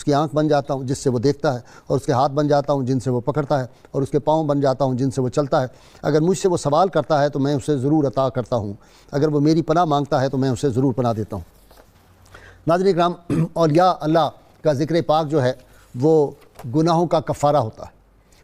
اس کی آنکھ بن جاتا ہوں جس سے وہ دیکھتا ہے، اور اس کے ہاتھ بن جاتا ہوں جن سے وہ پکڑتا ہے، اور اس کے پاؤں بن جاتا ہوں جن سے وہ چلتا ہے۔ اگر مجھ سے وہ سوال کرتا ہے تو میں اسے ضرور عطا کرتا ہوں، اگر وہ میری پناہ مانگتا ہے تو میں اسے ضرور پناہ دیتا ہوں۔ ناظرین کرام، اولیاء اللہ کا ذکر پاک جو ہے وہ گناہوں کا کفارہ ہوتا ہے،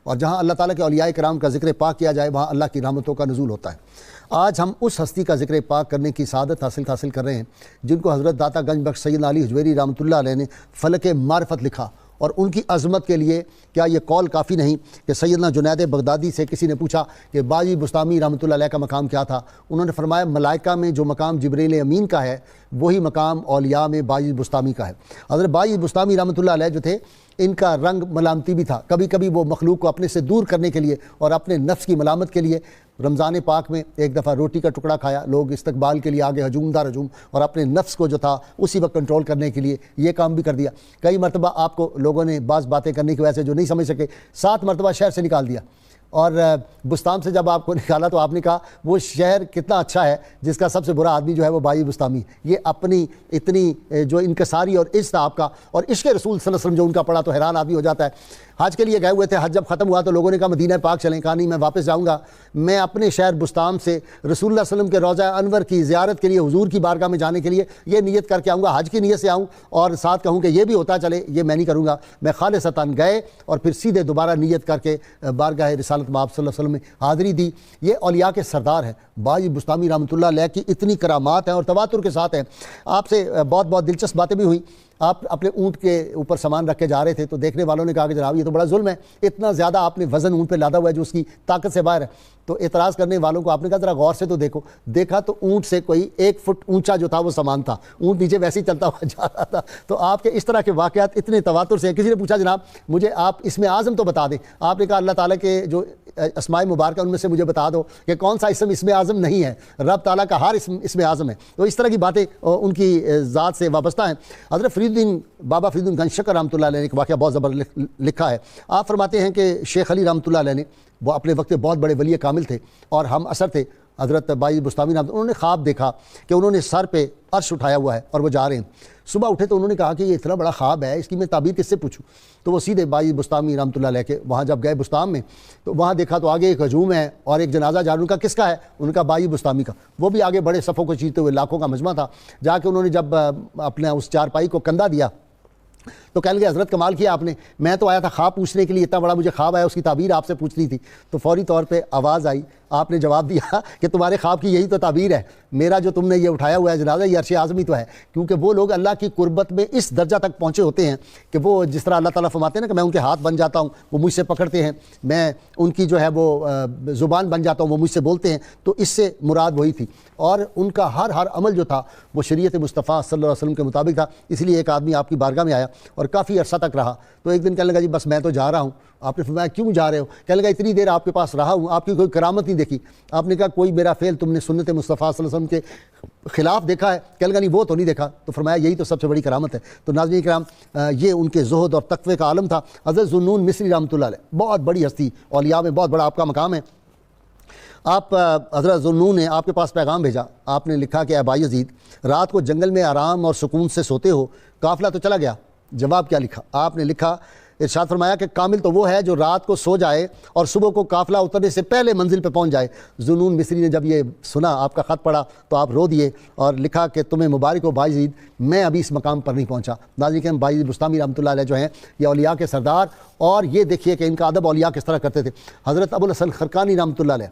اور جہاں اللہ تعالیٰ کے اولیاء کرام کا ذکر پاک کیا جائے وہاں اللہ کی رحمتوں کا نزول ہوتا ہے۔ آج ہم اس ہستی کا ذکر پاک کرنے کی سعادت حاصل کر رہے ہیں جن کو حضرت داتا گنج بخش سیدنا علی حجویری رحمۃ اللہ علیہ نے فلک معرفت لکھا، اور ان کی عظمت کے لیے کیا یہ قول کافی نہیں کہ سیدنا جنید بغدادی سے کسی نے پوچھا کہ باجی بستامی رحمۃ اللہ علیہ کا مقام کیا تھا؟ انہوں نے فرمایا ملائکہ میں جو مقام جبریل امین کا ہے وہی مقام اولیاء میں باجی بستامی کا ہے۔ حضرت باجی بستامی رحمۃ اللہ علیہ جو تھے ان کا رنگ ملامتی بھی تھا، کبھی کبھی وہ مخلوق کو اپنے سے دور کرنے کے لیے اور اپنے نفس کی ملامت کے لیے رمضان پاک میں ایک دفعہ روٹی کا ٹکڑا کھایا، لوگ استقبال کے لیے آگے ہجوم دار ہجوم، اور اپنے نفس کو جو تھا اسی وقت کنٹرول کرنے کے لیے یہ کام بھی کر دیا۔ کئی مرتبہ آپ کو لوگوں نے بعض باتیں کرنے کی وجہ سے جو نہیں سمجھ سکے 7 مرتبہ شہر سے نکال دیا، اور بستام سے جب آپ کو نکالا تو آپ نے کہا وہ شہر کتنا اچھا ہے جس کا سب سے برا آدمی جو ہے وہ باجی بستامی۔ یہ اپنی اتنی جو انکساری اور عزت آپ کا اور عشق رسول صلی اللہ علیہ وسلم جو ان کا پڑا تو حیران آدمی ہو جاتا ہے۔ حج کے لیے گئے ہوئے تھے، حج جب ختم ہوا تو لوگوں نے کہا مدینہ پاک چلیں، کہا نہیں میں واپس جاؤں گا، میں اپنے شہر بستام سے رسول اللہ صلی اللہ علیہ وسلم کے روضہ انور کی زیارت کے لیے حضور کی بارگاہ میں جانے کے لیے یہ نیت کر کے آؤں گا، حج کی نیت سے آؤں اور ساتھ کہوں کہ یہ بھی ہوتا چلے، یہ میں نہیں کروں گا۔ میں خالصتاً گئے اور پھر سیدھے دوبارہ نیت کر کے بارگاہ رسالت مآب صلی اللہ علیہ وسلم میں حاضری دی۔ یہ اولیاء کے سردار ہیں، باجی بستامی رحمۃ اللہ علیہ کی اتنی کرامات ہیں اور تواتر کے ساتھ ہیں۔ آپ سے بہت دلچسپ باتیں بھی ہوئیں۔ آپ اپنے اونٹ کے اوپر سامان رکھ کے جا رہے تھے تو دیکھنے والوں نے کہا کہ جناب یہ تو بڑا ظلم ہے، اتنا زیادہ آپ نے وزن اونٹ پہ لادا ہوا ہے جو اس کی طاقت سے باہر ہے۔ تو اعتراض کرنے والوں کو آپ نے کہا ذرا غور سے تو دیکھو، دیکھا تو اونٹ سے کوئی 1 فٹ اونچا جو تھا وہ سامان تھا، اونٹ نیچے ویسے ہی چلتا ہوا جا رہا تھا۔ تو آپ کے اس طرح کے واقعات اتنے تواتر سے ہیں۔ کسی نے پوچھا جناب مجھے آپ اسم اعظم تو بتا دیں، آپ نے کہا اللہ تعالیٰ کے جو اسماء مبارکہ ان میں سے مجھے بتا دو کہ کون سا اسم اعظم نہیں ہے، رب تعالیٰ کا ہر اسم اعظم ہے۔ تو اس طرح کی باتیں ان کی ذات سے وابستہ ہیں۔ حضرت فرید الدین بابا فرید الدین گنج شکر رحمۃ اللہ علیہ نے ایک واقعہ بہت زبردست لکھا ہے۔ آپ فرماتے ہیں کہ شیخ علی رحمۃ اللہ علیہ نے، وہ اپنے وقت بہت بڑے ولی کامل تھے اور ہم اثر تھے، حضرت باجی بستامی رحمۃ اللہ، انہوں نے خواب دیکھا کہ انہوں نے سر پہ عرش اٹھایا ہوا ہے اور وہ جا رہے ہیں۔ صبح اٹھے تو انہوں نے کہا کہ یہ اتنا بڑا خواب ہے، اس کی میں تعبیر کس سے پوچھوں؟ تو وہ سیدھے باجی بستامی رحمۃ اللہ علیہ کے وہاں جب گئے بستام میں تو وہاں دیکھا تو آگے ایک ہجوم ہے اور ایک جنازہ جا رہا، ان کا کس کا ہے؟ ان کا باجی بستامی کا۔ وہ بھی آگے بڑے صفوں کو چیرتے ہوئے، لاکھوں کا مجمع تھا۔ جا کے انہوں نے جب اپنا اس چارپائی کو کندھا دیا تو کہنے لگے حضرت کمال کیا آپ نے، میں تو آیا تھا خواب پوچھنے کے لیے، اتنا بڑا مجھے خواب آیا اس کی تعبیر آپ سے پوچھنی تھی۔ تو فوری طور پہ آواز آئی، آپ نے جواب دیا کہ تمہارے خواب کی یہی تو تعبیر ہے، میرا جو تم نے یہ اٹھایا ہوا ہے جنازہ یہ عرش اعظمی تو ہے۔ کیونکہ وہ لوگ اللہ کی قربت میں اس درجہ تک پہنچے ہوتے ہیں کہ وہ جس طرح اللہ تعالیٰ فرماتے ہیں نا کہ میں ان کے ہاتھ بن جاتا ہوں وہ مجھ سے پکڑتے ہیں، میں ان کی جو ہے وہ زبان بن جاتا ہوں وہ مجھ سے بولتے ہیں۔ تو اس سے مراد وہی تھی، اور ان کا ہر عمل جو تھا وہ شریعت مصطفیٰ صلی اللہ علیہ وسلم کے مطابق تھا۔ اس لیے ایک آدمی آپ کی بارگاہ میں آیا اور کافی عرصہ تک رہا، تو ایک دن کہنے لگا جی بس میں تو جا رہا ہوں۔ آپ نے فرمایا کیوں جا رہے ہو؟ کہنے لگا اتنی دیر آپ کے پاس رہا ہوں، آپ کی کوئی کرامت نہیں دیکھی۔ آپ نے کہا کوئی میرا فعل تم نے سنت مصطفیٰ صلی اللہ علیہ وسلم کے خلاف دیکھا ہے؟ کہنے لگا نہیں وہ تو نہیں دیکھا۔ تو فرمایا یہی تو سب سے بڑی کرامت ہے۔ تو ناظرین کرام، یہ ان کے زہد اور تقوی کا عالم تھا۔ حضرت ذوالنون مصری رحمۃ اللہ علیہ بہت بڑی ہستی، اولیاء میں بہت بڑا آپ کا مقام ہے۔ آپ حضرت ذوالنون نے آپ کے پاس پیغام بھیجا، آپ نے لکھا کہ اے بایزید رات کو جنگل میں آرام اور سکون سے سوتے ہو، قافلہ تو چلا گیا۔ جواب کیا لکھا؟ آپ نے لکھا، ارشاد فرمایا کہ کامل تو وہ ہے جو رات کو سو جائے اور صبح کو قافلہ اترنے سے پہلے منزل پہ پہنچ جائے۔ ذوالنون مصری نے جب یہ سنا آپ کا خط پڑھا تو آپ رو دیے اور لکھا کہ تمہیں مبارک ہو بایزید، میں ابھی اس مقام پر نہیں پہنچا۔ ناظرین کرام، بایزید بستامی رحمۃ اللہ علیہ جو ہیں یہ اولیاء کے سردار، اور یہ دیکھیے کہ ان کا ادب اولیاء کس طرح کرتے تھے۔ حضرت ابو الحسن خرقانی رحمۃ اللہ علیہ،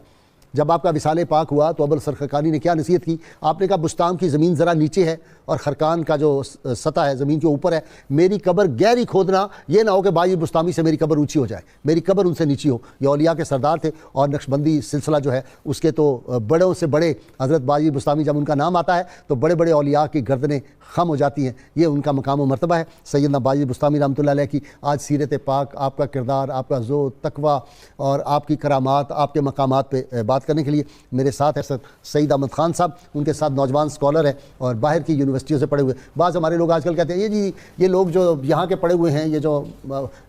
جب آپ کا وصال پاک ہوا تو ابو الحسن خرقانی نے کیا نصیحت کی؟ آپ نے کہا بستام کی زمین ذرا نیچے ہے اور خرقان کا جو سطح ہے زمین کے اوپر ہے، میری قبر گہری کھودنا، یہ نہ ہو کہ باجی بستامی سے میری قبر اونچی ہو جائے، میری قبر ان سے نیچی ہو۔ یہ اولیاء کے سردار تھے، اور نقشبندی سلسلہ جو ہے اس کے تو بڑوں سے بڑے حضرت باجی بستامی جب ان کا نام آتا ہے تو بڑے بڑے اولیاء کی گردنیں خم ہو جاتی ہیں۔ یہ ان کا مقام و مرتبہ ہے۔ سیدنا باجی بستامی رحمۃ اللہ علیہ کی آج سیرت پاک، آپ کا کردار، آپ کا زہد، تقوی اور آپ کی کرامات، آپ کے مقامات پہ بات کرنے کے لیے میرے ساتھ ہے سر سعید احمد خان صاحب، ان کے ساتھ نوجوان اسکالر ہیں اور باہر کی یونیورسٹی یونیورسٹیوں سے پڑھے ہوئے. بعض ہمارے لوگ آج کل کہتے ہیں یہ لوگ جو یہاں کے پڑھے ہوئے ہیں, یہ جو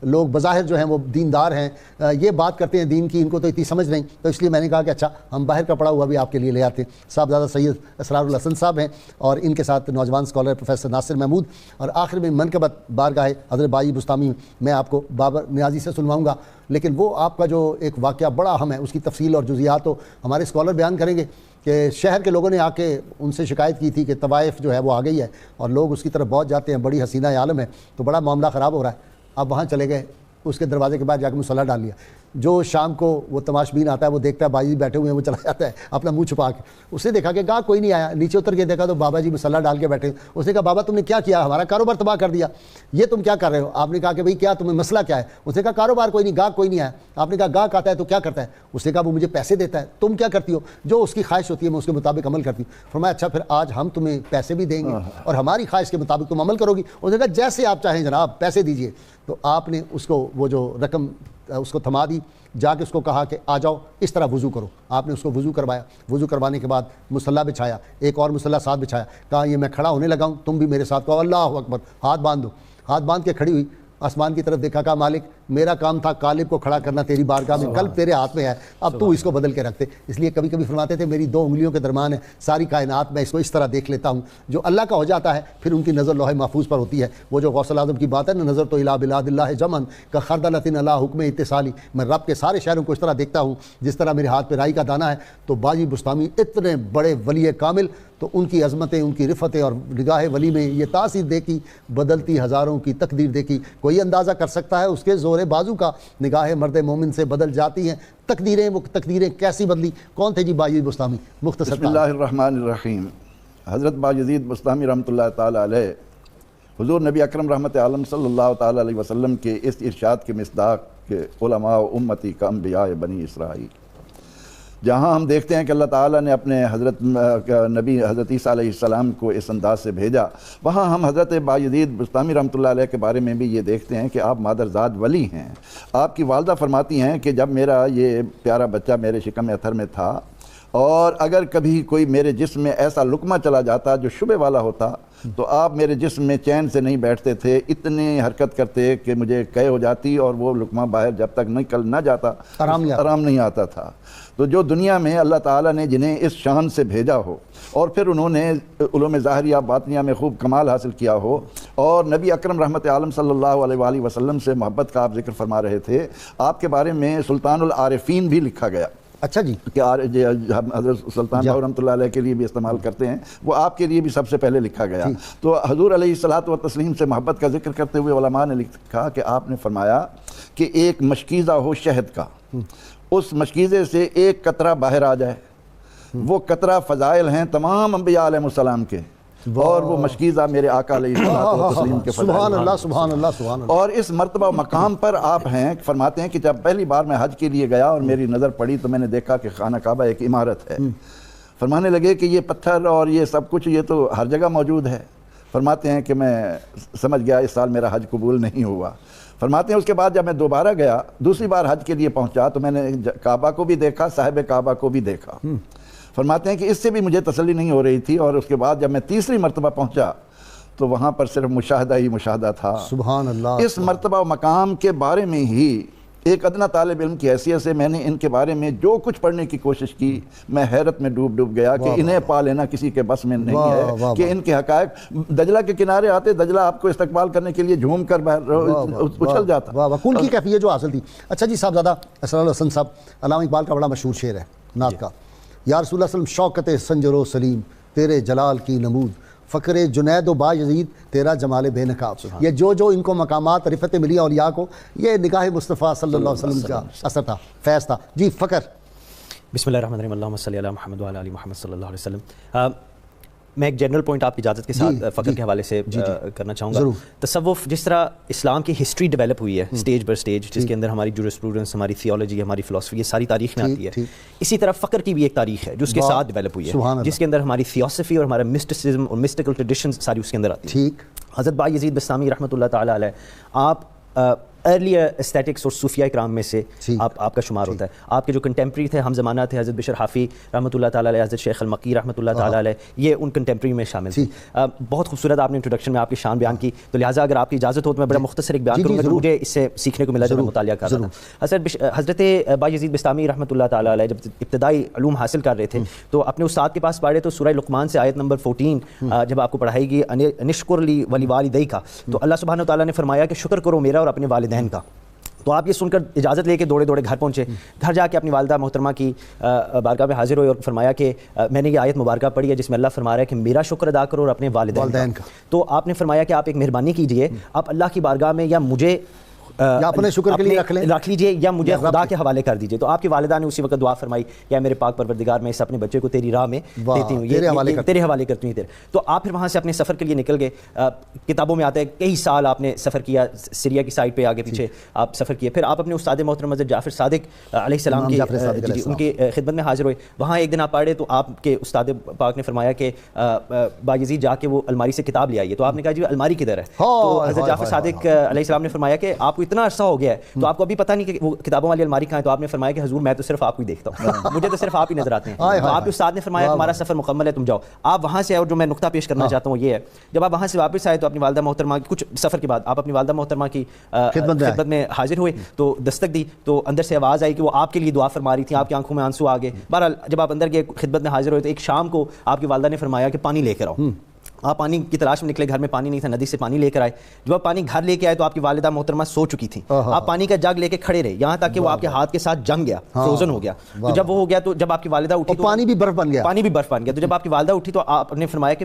لوگ بظاہر جو ہیں وہ دیندار ہیں, یہ بات کرتے ہیں دین کی, ان کو تو اتنی سمجھ نہیں. تو اس لیے میں نے کہا کہ اچھا ہم باہر کا پڑھا ہوا بھی آپ کے لیے لے آتے ہیں. صاحبزادہ سید اسرار الحسن صاحب ہیں, اور ان کے ساتھ نوجوان اسکالر پروفیسر ناصر محمود. اور آخر میں منقبت بارگاہ حضرت باجی بستامی میں آپ کو بابر نیازی سے سنواؤں گا, لیکن وہ آپ کا جو ایک واقعہ بڑا اہم ہے, اس کی تفصیل اور جزیات تو ہمارے اسکالر بیان کریں گے کہ شہر کے لوگوں نے آ کے ان سے شکایت کی تھی کہ طوائف جو ہے وہ آ گئی ہے اور لوگ اس کی طرف بہت جاتے ہیں, بڑی حسینہ عالم ہے, تو بڑا معاملہ خراب ہو رہا ہے. اب وہاں چلے گئے, اس کے دروازے کے بعد جا کے مصلی ڈال لیا. جو شام کو وہ تماش بین آتا ہے, وہ دیکھتا ہے باجی بیٹھے ہوئے ہیں, وہ چلا جاتا ہے اپنا منہ چھپا کے. اس نے دیکھا کہ گاہ کوئی نہیں آیا, نیچے اتر کے دیکھا تو بابا جی مصلی ڈال کے بیٹھے. اس نے کہا بابا تم نے کیا کیا, ہمارا کاروبار تباہ کر دیا, یہ تم کیا کر رہے ہو؟ آپ نے کہا کہ بھئی کیا تمہیں مسئلہ کیا ہے؟ اس نے کہا کاروبار کوئی نہیں, گاہ کوئی نہیں آیا. آپ نے کہا گاہ آتا ہے تو کیا کرتا ہے؟ اس نے کہا وہ مجھے پیسے دیتا ہے. تم کیا کرتی ہو؟ جو اس کی خواہش ہوتی ہے میں اس کے مطابق عمل کرتی ہوں. فرمایا اچھا پھر آج ہم تمہیں پیسے بھی دیں گے اور ہماری خواہش کے مطابق تم عمل کرو گی. اس نے کہا جیسے آپ چاہیں جناب, پیسے دیجئے. تو آپ نے اس کو وہ جو رقم اس کو تھما دی, جا کے اس کو کہا کہ آ جاؤ اس طرح وضو کرو. آپ نے اس کو وضو کروایا. وضو کروانے کے بعد مصلی بچھایا, ایک اور مصلی ساتھ بچھایا. کہا یہ میں کھڑا ہونے لگا ہوں, تم بھی میرے ساتھ کہو اللہ اکبر. ہاتھ باندھ دو. ہاتھ باندھ کے کھڑی ہوئی, آسمان کی طرف دیکھا, کہا مالک میرا کام تھا قالب کو کھڑا کرنا تیری بارگاہ میں, قلب تیرے ہاتھ میں ہے, اب تو اس کو بدل کے رکھتے. اس لیے کبھی کبھی فرماتے تھے میری 2 انگلیوں کے درمیان ہے ساری کائنات, میں اس کو اس طرح دیکھ لیتا ہوں. جو اللہ کا ہو جاتا ہے پھر ان کی نظر لوح محفوظ پر ہوتی ہے. وہ جو غوث اعظم کی بات ہے نا, نظر تو الی بلاد اللہ جمن کا خردلۃ علی حکم اتصالی, میں رب کے سارے شہروں کو اس طرح دیکھتا ہوں جس طرح میرے ہاتھ پہ رائی کا دانہ ہے. تو باجی بستامی اتنے بڑے ولی کامل, تو ان کی عظمتیں, ان کی رفتیں اور نگاہ ولی میں یہ تاثیر دیکھی, بدلتی ہزاروں کی تقدیر دیکھی. کوئی اندازہ کر سکتا ہے اس کے زور بازو کا, نگاہ مرد مومن سے بدل جاتی ہیں تقدیریں. وہ تقدیریں کیسی بدلی؟ کون تھے جی باجی بستامی؟ مختصر. بسم اللہ الرحمن الرحیم. حضرت باجزید بستامی رحمۃ اللہ تعالی علیہ حضور نبی اکرم رحمت عالم صلی اللہ تعالی علیہ وسلم کے اس ارشاد کے مصداق کہ علماء امتی کا انبیاء بنی اسرائیل, جہاں ہم دیکھتے ہیں کہ اللہ تعالیٰ نے اپنے حضرت نبی حضرت عیسیٰ علیہ السلام کو اس انداز سے بھیجا, وہاں ہم حضرت باجزید بستامی رحمۃ اللہ علیہ کے بارے میں بھی یہ دیکھتے ہیں کہ آپ مادرزاد ولی ہیں. آپ کی والدہ فرماتی ہیں کہ جب میرا یہ پیارا بچہ میرے شکم اتھر میں تھا, اور اگر کبھی کوئی میرے جسم میں ایسا لقمہ چلا جاتا جو شبہ والا ہوتا, تو آپ میرے جسم میں چین سے نہیں بیٹھتے تھے, اتنی حرکت کرتے کہ مجھے قے ہو جاتی, اور وہ لقمہ باہر جب تک نکل نہ جاتا آرام نہیں آتا تھا. تو جو دنیا میں اللہ تعالیٰ نے جنہیں اس شان سے بھیجا ہو, اور پھر انہوں نے علوم ظاہریہ باطنیہ میں خوب کمال حاصل کیا ہو, اور نبی اکرم رحمت عالم صلی اللہ علیہ وآلہ وسلم سے محبت کا آپ ذکر فرما رہے تھے, آپ کے بارے میں سلطان العارفین بھی لکھا گیا. اچھا جی, کہ ہم حضرت سلطان باہو رحمۃ اللہ علیہ کے لیے بھی استعمال کرتے ہیں, وہ آپ کے لیے بھی سب سے پہلے لکھا گیا. تو حضور علیہ الصلوۃ والتسلیم سے محبت کا ذکر کرتے ہوئے علماء نے لکھا کہ آپ نے فرمایا کہ ایک مشکیزہ ہو شہد کا, اس مشکیزے سے ایک قطرہ باہر آ جائے, وہ قطرہ فضائل ہیں تمام انبیاء علیہ السلام کے, اور وہ مشکیزہ میرے آقا علیہ الصلوۃ والتسلیم کے فضائل. سبحان اللہ سبحان اللہ سبحان اللہ. اور اس مرتبہ مقام پر آپ ہیں, فرماتے ہیں کہ جب پہلی بار میں حج کے لیے گیا اور میری نظر پڑی تو میں نے دیکھا کہ خانہ کعبہ ایک عمارت ہے. فرمانے لگے کہ یہ پتھر اور یہ سب کچھ یہ تو ہر جگہ موجود ہے. فرماتے ہیں کہ میں سمجھ گیا اس سال میرا حج قبول نہیں ہوا. فرماتے ہیں اس کے بعد جب میں دوبارہ گیا, دوسری بار حج کے لیے پہنچا, تو میں نے کعبہ کو بھی دیکھا, صاحب کعبہ کو بھی دیکھا. فرماتے ہیں کہ اس سے بھی مجھے تسلی نہیں ہو رہی تھی, اور اس کے بعد جب میں تیسری مرتبہ پہنچا تو وہاں پر صرف مشاہدہ ہی مشاہدہ تھا. سبحان اللہ. اس مرتبہ مقام کے بارے میں ہی ایک ادنا طالب علم کی حیثیت سے میں نے ان کے بارے میں جو کچھ پڑھنے کی کوشش کی, میں حیرت میں ڈوب گیا کہ انہیں پا لینا کسی کے بس میں نہیں ہے, کہ ان کے حقائق. دجلہ کے کنارے آتے, دجلہ آپ کو استقبال کرنے کے لیے جھوم کر اچھل جاتا. واہ واہ, کل کی کیفیت جو حاصل تھی. اچھا جی صاحبزادہ اسرار الحسن صاحب, علامہ اقبال کا بڑا مشہور شعر ہے نعت کا, یا رسول اللہ صلی اللہ علیہ وسلم شوکت سنجر و سلیم تیرے جلال کی نمود, فقر جنید و باجزید تیرا جمال بے نقاب. یہ جو ان کو مقامات رفتیں ملی اولیاء کو, یہ نگاہ مصطفیٰ صلی اللہ علیہ وسلم کا اثر تھا, فیض تھا. جی فقر. بسم اللہ الرحمن الرحیم, اللہم صلی علی محمد وعلی آل محمد صلی اللہ علیہ وسلم. میں ایک جنرل پوائنٹ آپ کی اجازت کے ساتھ فقر کے حوالے سے کرنا چاہوں گا. تصوف جس طرح اسلام کی ہسٹری ڈیولپ ہوئی ہے سٹیج پر سٹیج, جس کے اندر ہماری جورسپروڈنس, ہماری تھیولوجی, ہماری فلسفی, یہ ساری تاریخ میں آتی ہے, اسی طرح فقر کی بھی ایک تاریخ ہے جو اس کے ساتھ ڈیولپ ہوئی ہے, جس کے اندر ہماری تھیوسفی اور ہمارا مسٹسزم اور مسٹیکل ٹریڈیشنز ساری اس کے اندر آتی ہیں. حضرت باجزید بستامی رحمۃ اللہ تعالی علیہ, آپ ارلی اسٹیٹکس اور صوفیہ کرام میں سے آپ کا شمار ہوتا ہے. آپ کے جو کنٹمپری تھے ہم زمانہ تھے حضرت بشر حافی رحمۃ اللہ تعالیٰ علیہ, حضرت شیخ المکی رحمۃ اللہ تعالیٰ علیہ, یہ ان کنٹمپری میں شامل تھے. بہت خوبصورت آپ نے انٹروڈکشن میں آپ کی شان بیان کی, تو لہٰذا اگر آپ کی اجازت ہو تو میں بڑا مختصر ایک بیان کروں گا, مجھے اس سے سیکھنے کو ملا جب میں مطالعہ کر رہا تھا. حضرت بایزید بسطامی رحمۃ اللہ تعالیٰ علیہ جب ابتدائی علوم حاصل کر رہے تھے تو اپنے استاد کے پاس پڑھے تو سورہ لقمان سے آیت نمبر 14 جب آپ کو پڑھائی گئی انشکر لی ولیوالدیک, تو اللہ سبحانہ و تعالیٰ نے فرمایا کہ شکر کرو میرا اور اپنے والدین کا. تو آپ یہ سن کر اجازت لے کے دوڑے دوڑے گھر پہنچے. گھر جا کے اپنی والدہ محترمہ کی بارگاہ میں حاضر ہوئے اور فرمایا کہ میں نے یہ آیت مبارکہ پڑھی ہے جس میں اللہ فرما رہا ہے کہ میرا شکر ادا کرو اور اپنے والدین کا. تو آپ نے فرمایا کہ آپ ایک مہربانی کیجئے, آپ اللہ کی بارگاہ میں یا مجھے یا اپنے شکر کے لیے رکھ لیجئے یا مجھے خدا کے حوالے کر دیجئے. تو آپ کی والدہ نے اسی وقت دعا فرمائی, یا میرے پاک پروردگار میں اس اپنے بچے کو تیری راہ میں دیتی ہوں, تیرے حوالے کرتی ہوں. تو آپ پھر وہاں سے اپنے سفر کے لیے نکل گئے. کتابوں میں آتا ہے کئی سال آپ نے سفر کیا, سیریا کی سائڈ پہ آگے پیچھے آپ سفر کیے. پھر آپ اپنے استاد محترم حضرت جعفر صادق علیہ السلام کی ان کی خدمت میں حاضر ہوئے. وہاں ایک دن آپ پڑھے تو آپ کے استاد پاک نے فرمایا کہ بایزید جا کے وہ الماری سے کتاب لے آئیے. تو آپ نے کہا جی الماری کدھر ہے؟ تو حضرت جعفر صادق علیہ السلام نے فرمایا کہ آپ کو اتنا عرصہ ہو گیا ہے تو آپ کو ابھی پتہ نہیں کہ وہ کتابوں والی الماری کہاں ہے. تو آپ نے فرمایا کہ حضور میں تو صرف آپ کو ہی دیکھتا ہوں, مجھے تو صرف آپ ہی نظر آتے ہیں. تو آپ کے استاد نے فرمایا تمہارا سفر مکمل ہے, تم جاؤ. آپ وہاں سے, اور جو میں نقطہ پیش کرنا چاہتا ہوں یہ ہے, جب آپ وہاں سے واپس آئے تو اپنی والدہ محترمہ کی کچھ سفر کے بعد آپ اپنی والدہ محترمہ کی خدمت میں حاضر ہوئے تو دستک دی, تو اندر سے آواز آئی کہ وہ آپ کے لیے دعا فرما رہی تھی, آپ کی آنکھوں میں آنسو آ گئے. بہرحال جب آپ اندر گئے خدمت میں حاضر ہوئے تو ایک شام کو آپ کی والدہ نے فرمایا کہ پانی لے کر آؤ. آپ پانی کی تلاش میں نکلے, گھر میں پانی نہیں تھا, ندی سے پانی لے کر آئے. جب آپ پانی گھر لے کے آئے تو آپ کی والدہ محترمہ سو چکی تھی. آپ پانی کا جگ لے کے کھڑے رہے یہاں تک کہ وہ آپ کے ہاتھ کے ساتھ جم گیا, فروزن ہو گیا. تو جب وہ ہو گیا تو جب آپ کی والدہ اٹھی تو پانی بھی برف بن گیا. تو جب آپ کی والدہ اٹھی تو آپ نے فرمایا کہ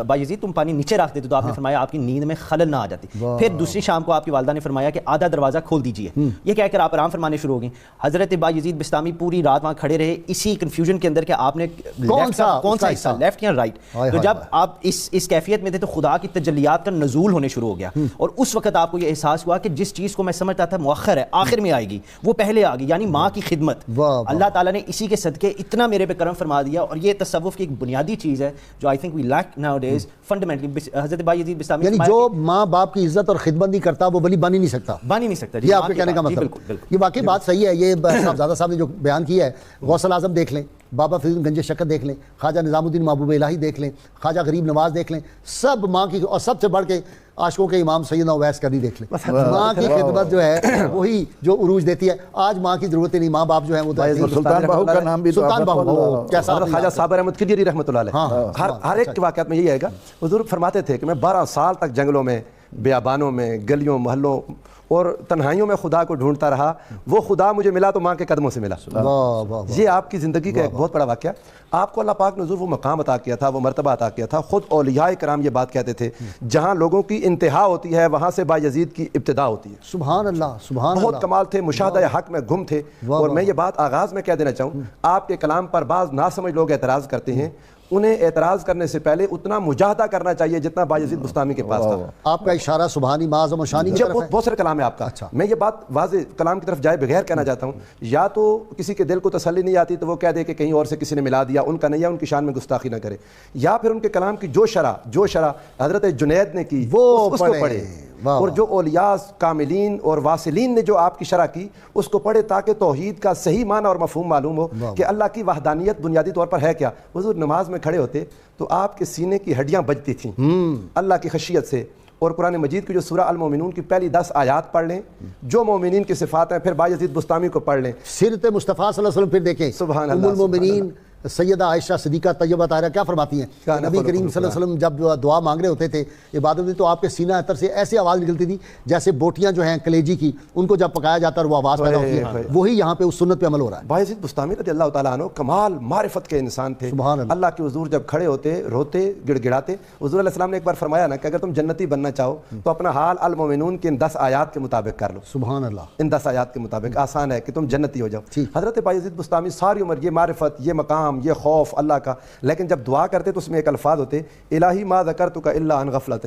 بایزید تم پانی نیچے رکھ دیتے, تو آپ نے فرمایا آپ کی نیند میں خلل نہ آ جاتی. پھر دوسری شام کو آپ کی والدہ نے فرمایا کہ آدھا دروازہ کھول دیجیے. یہ کہہ کر آپ آرام فرمانے شروع ہو گئیں. حضرت بایزید بسطامی پوری رات وہاں کھڑے رہے اسی کنفیوژن کے اندر کہ آپ نے کون سا حصہ, لیفٹ یا رائٹ. تو جب آپ اس کیفیت میں تھے تو خدا کی تجلیات کا نزول ہونے شروع ہو گیا, اور اس وقت آپ کو یہ احساس ہوا کہ جس چیز کو میں سمجھتا تھا مؤخر ہے آخر میں آئے گی وہ پہلے آ گئی, یعنی ماں کی خدمت. اللہ تعالیٰ نے اسی کے صدقے اتنا میرے پہ کرم فرما دیا, اور یہ تصوف کی ایک بنیادی چیز ہے جو I think we lack nowadays fundamentally. حضرت بایزید بسطامی یعنی جو ماں باپ کی عزت اور خدمت نہیں کرتا وہ ولی بن ہی نہیں سکتا. یہ آپ کے کہنے کا مطلب, یہ واقعی بات صحیح ہے. یہ صاحبزادہ صاحب نے جو بیان کیا ہے, غوث الاعظم دیکھ لیں, بابا فرید گنج شکر دیکھ لیں, خواجہ نظام الدین محبوب الہی دیکھ لیں, خواجہ غریب نواز دیکھ لیں, سب ماں کی, اور سب سے بڑھ کے عاشقوں کے امام سیدنا اویس کرنی دیکھ لیں. ماں کی خدمت جو ہے وہی جو عروج دیتی ہے. آج ماں کی ضرورت نہیں, ماں باپ جو ہیں وہ سلطان باہو کا نام بھی سلطان باہو کیسا خواجہ صابر احمد خدیری رحمۃ اللہ علیہ, ہر ایک کے واقعات میں یہی آئے گا. حضور فرماتے تھے کہ میں 12 سال تک جنگلوں میں, بیابانوں میں, گلیوں محلوں اور تنہائیوں میں خدا کو ڈھونڈتا رہا. وہ خدا مجھے ملا تو ماں کے قدموں سے ملا. یہ آپ کی زندگی کا ایک بہت بڑا واقعہ. آپ کو اللہ پاک نے حضور وہ مقام عطا کیا تھا, وہ مرتبہ عطا کیا تھا. خود اولیاء کرام یہ بات کہتے تھے, جہاں لوگوں کی انتہا ہوتی ہے وہاں سے بایزید کی ابتدا ہوتی ہے. سبحان اللہ, سبحان اللہ. بہت کمال تھے, مشاہدہ حق میں گم تھے. اور میں یہ بات آغاز میں کہہ دینا چاہوں, آپ کے کلام پر بعض ناسمجھ لوگ اعتراض کرتے ہیں, انہیں اعتراض کرنے سے پہلے اتنا مجاہدہ کرنا چاہیے جتنا بایزید بسطامی کے پاس تھا. آپ کا اشارہ سبحانی معظم و شانی کی طرف ہے. بہت سارے کلام ہے آپ کا. میں یہ بات واضح کلام کی طرف جائے بغیر کہنا چاہتا ہوں, یا تو کسی کے دل کو تسلی نہیں آتی تو وہ کہہ دے کہ کہیں اور سے کسی نے ملا دیا, ان کا نہیں ہے, ان کی شان میں گستاخی نہ کرے. یا پھر ان کے کلام کی جو شرح حضرت جنید نے کی وہ اس کو پڑھے, اور جو اولیاء کاملین اور واصلین نے جو آپ کی شرح کی اس کو پڑھے, تاکہ توحید کا صحیح معنی اور مفہوم معلوم ہو کہ اللہ کی وحدانیت بنیادی طور پر ہے کیا. حضور نماز میں کھڑے ہوتے تو آپ کے سینے کی ہڈیاں بجتی تھیں اللہ کی خشیت سے. اور قرآن مجید کی جو سورہ المومنون کی پہلی 10 آیات پڑھ لیں جو مومنین کی صفات ہیں, پھر بایزید بسطامی کو پڑھ لیں, سیرت مصطفیٰ صلی اللہ علیہ وسلم پھر دیکھیں. سبحان اللہ. ام المومنین سیدہ عائشہ صدیقہ طیبہ طاہرہ کیا فرماتی ہیں, نبی کریم صلی اللہ علیہ وسلم جب دعا مانگ رہے ہوتے تھے عبادت میں, تو آپ کے سینہ اطر سے ایسی آواز نکلتی تھی جیسے بوٹیاں جو ہیں کلیجی کی, ان کو جب پکایا جاتا ہے وہ آواز پیدا ہوتی ہے. وہی یہاں پہ اس سنت پہ عمل ہو رہا ہے. بایزید بسطامی رضی اللہ تعالیٰ عنہ کمال معرفت کے انسان تھے. اللہ کے حضور جب کھڑے ہوتے, روتے, گڑ گڑاتے, حضور علیہ السلام نے ایک بار فرمایا نا کہ اگر تم جنتی بننا چاہو تو اپنا حال المومنون کی ان 10 آیات کے مطابق کر لو. سبحان اللہ. ان 10 آیات کے مطابق آسان ہے کہ تم جنتی ہو جاؤ. حضرت بایزید بسطامی ساری عمر یہ معرفت, یہ مقام, یہ خوف اللہ کا, لیکن جب دعا کرتے تو اس میں ایک الفاظ ہوتے, الہی ما ذکرتک الا عن غفلۃ,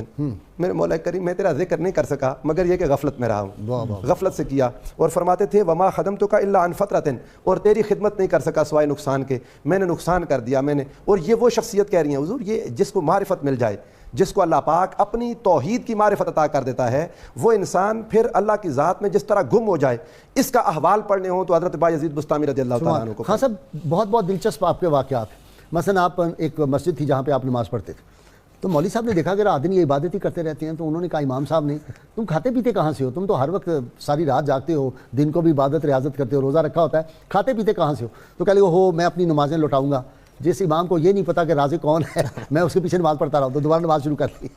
میرے مولا کریم میں تیرا ذکر نہیں کر سکا مگر یہ کہ غفلت میں رہا ہوں, غفلت سے کیا. اور فرماتے تھے وما خدمتک الا عن فترۃ, اور تیری خدمت نہیں کر سکا سوائے نقصان کے, میں نے نقصان کر دیا میں نے. اور یہ وہ شخصیت کہہ رہی ہیں حضور, یہ جس کو معرفت مل جائے, جس کو اللہ پاک اپنی توحید کی معرفت عطا کر دیتا ہے، وہ انسان پھر اللہ کی ذات میں جس طرح گم ہو جائے، اس کا احوال پڑھنے ہوں تو حضرت بایزید بسطامی رضی اللہ تعالیٰ عنہ کو خان صاحب بہت بہت دلچسپ آپ کے واقعات ہیں. مثلا آپ ایک مسجد تھی جہاں پہ آپ نماز پڑھتے تھے، تو مولوی صاحب نے دیکھا کہ رات دن یہ عبادت ہی کرتے رہتے ہیں، تو انہوں نے کہا امام صاحب نے تم کھاتے پیتے کہاں سے ہو؟ تم تو ہر وقت ساری رات جاگتے ہو، دن کو بھی عبادت ریاضت کرتے ہو، روزہ رکھا ہوتا ہے، کھاتے پیتے کہاں سے ہو؟ تو کہہ لے ہو میں اپنی نمازیں لوٹاؤں گا. جس امام کو یہ نہیں پتا کہ رازق کون ہے میں اس کے پیچھے نماز پڑھتا رہا ہوں، تو دوبارہ نماز شروع کر لی.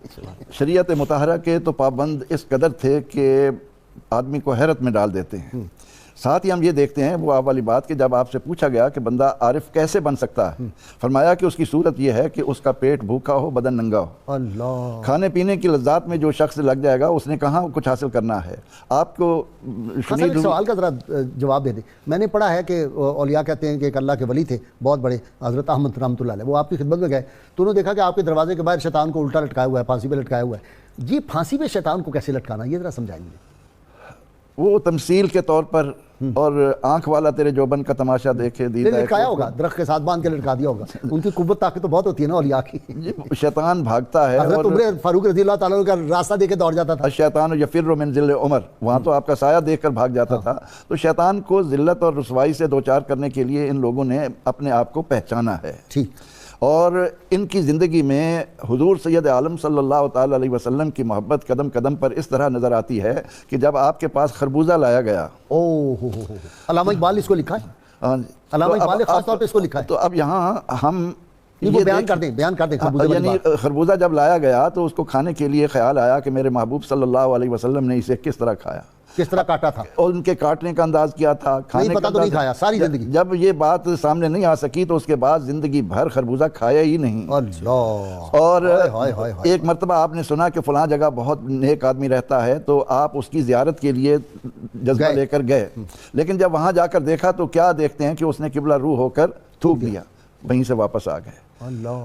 شریعت مطہرہ کے تو پابند اس قدر تھے کہ آدمی کو حیرت میں ڈال دیتے ہیں. ساتھ ہی ہم یہ دیکھتے ہیں وہ آپ والی بات کہ جب آپ سے پوچھا گیا کہ بندہ عارف کیسے بن سکتا ہے، فرمایا کہ اس کی صورت یہ ہے کہ اس کا پیٹ بھوکا ہو، بدن ننگا ہو. اللہ، کھانے پینے کی لذات میں جو شخص لگ جائے گا اس نے کہاں کچھ حاصل کرنا ہے. آپ کو ایک سوال کا ذرا جواب دے دیں. میں نے پڑھا ہے کہ اولیاء کہتے ہیں کہ ایک اللہ کے ولی تھے بہت بڑے، حضرت احمد رحمۃ اللہ علیہ، وہ آپ کی خدمت میں گئے تو انہوں نے دیکھا کہ آپ کے دروازے کے باہر شیطان کو الٹا لٹکایا ہوا ہے، پھانسی پہ لٹکایا ہوا ہے. یہ پھانسی پہ شیطان کو کیسے لٹکانا، یہ ذرا سمجھائیں گے. وہ تمثیل کے طور پر، اور آنکھ والا تیرے جوبن کا تماشا دیکھے دیدہ لٹکایا ہوگا، درخت کے ساتھ باندھ کے لٹکا دیا ہوگا. ان کی قوت طاقت تو بہت ہوتی ہے نا اولیاء کی. شیطان بھاگتا ہے. حضرت عمر فاروق رضی اللہ تعالیٰ کا راستہ دیکھ کے دوڑ جاتا تھا. الشیطان یفر من ذل عمر، وہاں تو آپ کا سایہ دیکھ کر بھاگ جاتا تھا. تو شیطان کو ذلت اور رسوائی سے دوچار کرنے کے لیے ان لوگوں نے اپنے آپ کو پہچانا ہے. ٹھیک. اور ان کی زندگی میں حضور سید عالم صلی اللہ تعالیٰ علیہ وسلم کی محبت قدم قدم پر اس طرح نظر آتی ہے کہ جب آپ کے پاس خربوزہ لایا گیا. علامہ اقبال اس کو لکھا ہے، علامہ اقبال نے خاص طور پہ اس کو لکھا ہے. تو اب یہاں ہم بیان کر دیں یعنی خربوزہ جب لایا گیا تو اس کو کھانے کے لیے خیال آیا کہ میرے محبوب صلی اللہ علیہ وسلم نے اسے کس طرح کھایا، کس طرح کاٹا تھا، اور ان کے کاٹنے کا انداز کیا تھا، کھانے کا تو نہیں کھایا ساری زندگی. جب یہ بات سامنے نہیں آ سکی تو اس کے بعد زندگی بھر خربوزہ کھایا ہی نہیں. اللہ. اور ایک مرتبہ آپ نے سنا کہ فلاں جگہ بہت نیک آدمی رہتا ہے تو آپ اس کی زیارت کے لیے جذبہ لے کر گئے، لیکن جب وہاں جا کر دیکھا تو کیا دیکھتے ہیں کہ اس نے قبلہ رو ہو کر تھوک دیا، وہیں سے واپس آ گئے.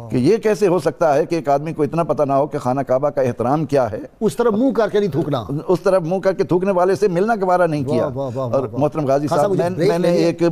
کہ یہ کیسے ہو سکتا ہے کہ ایک آدمی کو اتنا پتہ نہ ہو کہ خانہ کعبہ کا احترام کیا ہے، اس طرف منہ کر کے نہیں تھوکنا، اس طرف منہ کر کے تھوکنے والے سے ملنا گوارا نہیں کیا. اور محترم غازی صاحب، میں نے ایک